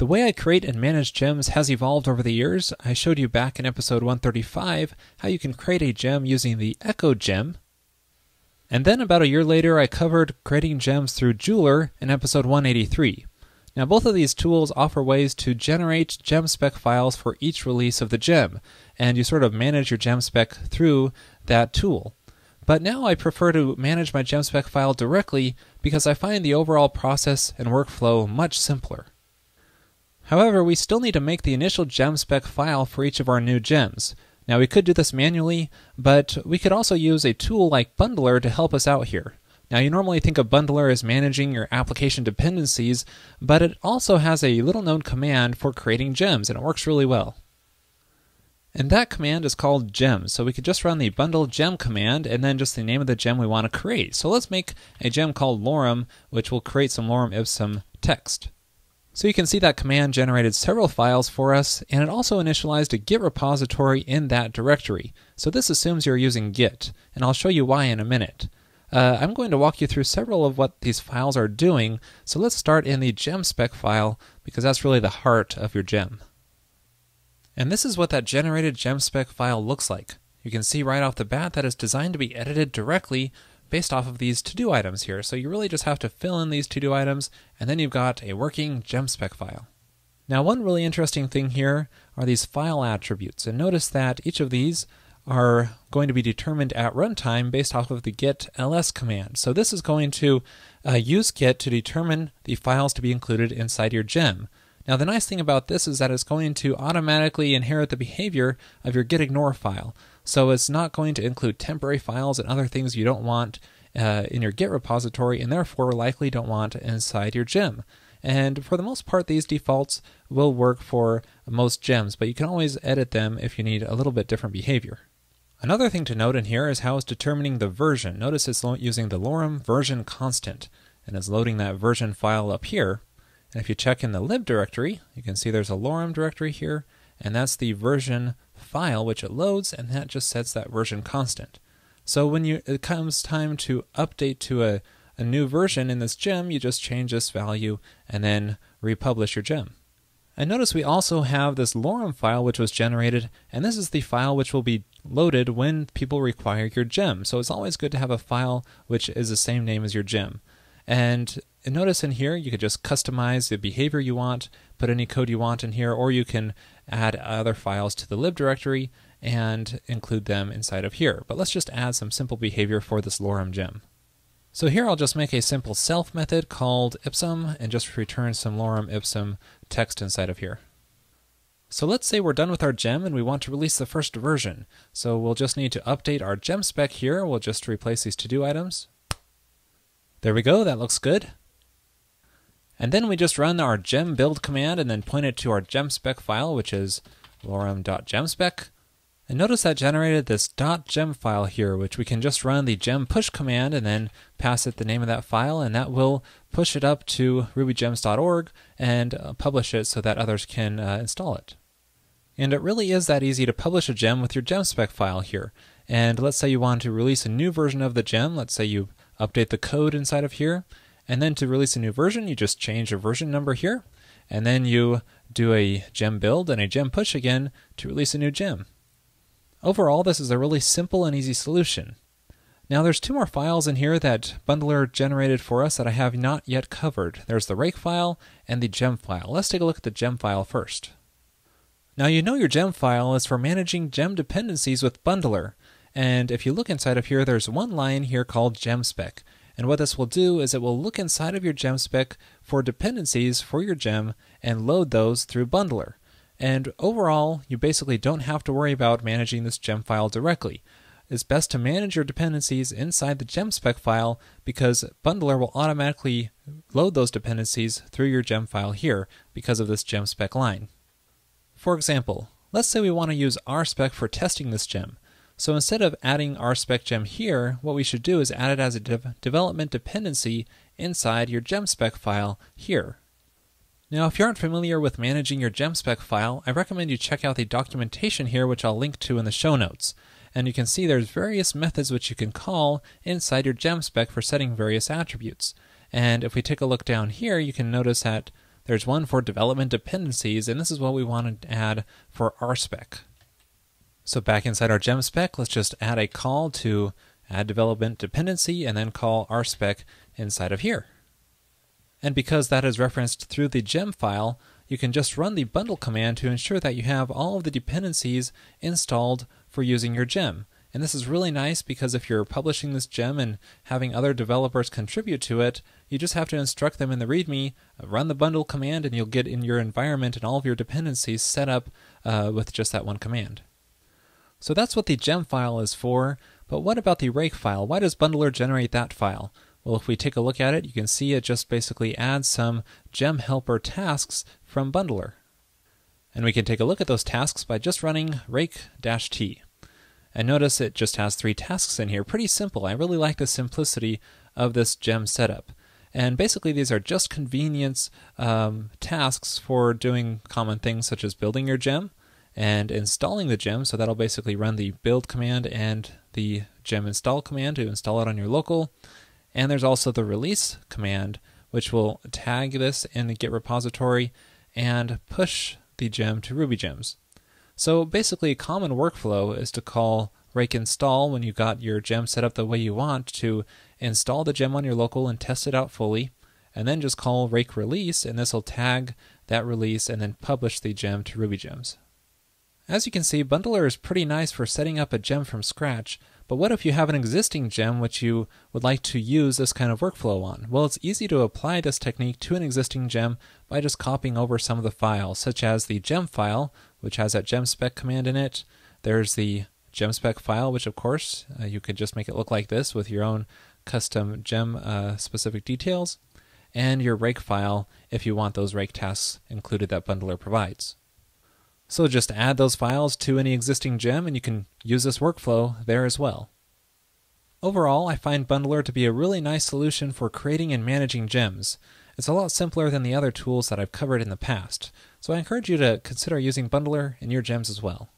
way I create and manage gems has evolved over the years. I showed you back in episode 135 how you can create a gem using the Echo Gem. And then about a year later, I covered creating gems through Jeweler in episode 183. Now both of these tools offer ways to generate gem spec files for each release of the gem, and you sort of manage your gem spec through that tool. But now I prefer to manage my gem spec file directly because I find the overall process and workflow much simpler. However, we still need to make the initial gem spec file for each of our new gems. Now we could do this manually, but we could also use a tool like Bundler to help us out here. Now you normally think of Bundler as managing your application dependencies, but it also has a little known command for creating gems, and it works really well. And that command is called gem, so we could just run the bundle gem command and then just the name of the gem we want to create. So let's make a gem called lorem, which will create some lorem ipsum text. So you can see that command generated several files for us, and it also initialized a Git repository in that directory. So this assumes you're using Git, and I'll show you why in a minute. I'm going to walk you through several of what these files are doing, so let's start in the gem spec file, because that's really the heart of your gem. And this is what that generated gem spec file looks like. You can see right off the bat that it's designed to be edited directly based off of these to-do items here. So you really just have to fill in these to-do items, and then you've got a working gem spec file. Now one really interesting thing here are these file attributes, and notice that each of these are going to be determined at runtime based off of the git ls command. So this is going to use Git to determine the files to be included inside your gem. Now the nice thing about this is that it's going to automatically inherit the behavior of your git ignore file. So it's not going to include temporary files and other things you don't want in your Git repository, and therefore likely don't want inside your gem. And for the most part, these defaults will work for most gems, but you can always edit them if you need a little bit different behavior. Another thing to note in here is how it's determining the version. Notice it's using the lorem version constant, and it's loading that version file up here. And if you check in the lib directory, you can see there's a lorem directory here, and that's the version file which it loads, and that just sets that version constant. So when it comes time to update to a new version in this gem, you just change this value and then republish your gem. And notice we also have this lorem file which was generated, and this is the file which will be loaded when people require your gem. So it's always good to have a file which is the same name as your gem. And notice in here you could just customize the behavior you want, put any code you want in here, or you can add other files to the lib directory and include them inside of here. But let's just add some simple behavior for this lorem gem. So here I'll just make a simple self method called ipsum and just return some lorem ipsum text inside of here. So let's say we're done with our gem and we want to release the first version. So we'll just need to update our gem spec here. We'll just replace these to-do items. There we go, that looks good. And then we just run our gem build command and then point it to our gem spec file, which is lorem.gemspec. And notice that generated this .gem file here, which we can just run the gem push command and then pass it the name of that file, and that will push it up to rubygems.org and publish it so that others can install it. And it really is that easy to publish a gem with your gem spec file here. And let's say you want to release a new version of the gem. Let's say you update the code inside of here, and then to release a new version, you just change the version number here, and then you do a gem build and a gem push again to release a new gem. Overall, this is a really simple and easy solution. Now there's two more files in here that Bundler generated for us that I have not yet covered. There's the rake file and the gem file. Let's take a look at the gem file first. Now you know your gem file is for managing gem dependencies with Bundler. And if you look inside of here, there's one line here called gemspec. And what this will do is it will look inside of your gemspec for dependencies for your gem and load those through Bundler. And overall, you basically don't have to worry about managing this gem file directly. It's best to manage your dependencies inside the gemspec file because Bundler will automatically load those dependencies through your gem file here because of this gemspec line. For example, let's say we want to use rspec for testing this gem. So instead of adding rspec gem here, what we should do is add it as a development dependency inside your gemspec file here. Now, if you aren't familiar with managing your gemspec file, I recommend you check out the documentation here, which I'll link to in the show notes. And you can see there's various methods which you can call inside your gemspec for setting various attributes. And if we take a look down here, you can notice that there's one for development dependencies, and this is what we want to add for RSpec. So back inside our gem spec, let's just add a call to add development dependency and then call RSpec inside of here. And because that is referenced through the gem file, you can just run the bundle command to ensure that you have all of the dependencies installed for using your gem. And this is really nice because if you're publishing this gem and having other developers contribute to it, you just have to instruct them in the README, run the bundle command, and you'll get in your environment and all of your dependencies set up with just that one command. So that's what the gem file is for, but what about the rake file? Why does Bundler generate that file? Well, if we take a look at it, you can see it just basically adds some gem helper tasks from Bundler. And we can take a look at those tasks by just running rake-t. And notice it just has 3 tasks in here. Pretty simple. I really like the simplicity of this gem setup. And basically these are just convenience tasks for doing common things such as building your gem and installing the gem. So that'll basically run the build command and the gem install command to install it on your local. And there's also the release command, which will tag this in the Git repository and push the gem to RubyGems. So basically a common workflow is to call rake install when you got your gem set up the way you want to install the gem on your local and test it out fully, and then just call rake release, and this will tag that release and then publish the gem to RubyGems. As you can see, Bundler is pretty nice for setting up a gem from scratch, but what if you have an existing gem which you would like to use this kind of workflow on? Well, it's easy to apply this technique to an existing gem by just copying over some of the files, such as the gem file, which has that gemspec command in it. There's the gemspec file, which of course you could just make it look like this with your own custom gem specific details, and your rake file if you want those rake tasks included that Bundler provides. So just add those files to any existing gem and you can use this workflow there as well. Overall, I find Bundler to be a really nice solution for creating and managing gems. It's a lot simpler than the other tools that I've covered in the past, so I encourage you to consider using Bundler in your gems as well.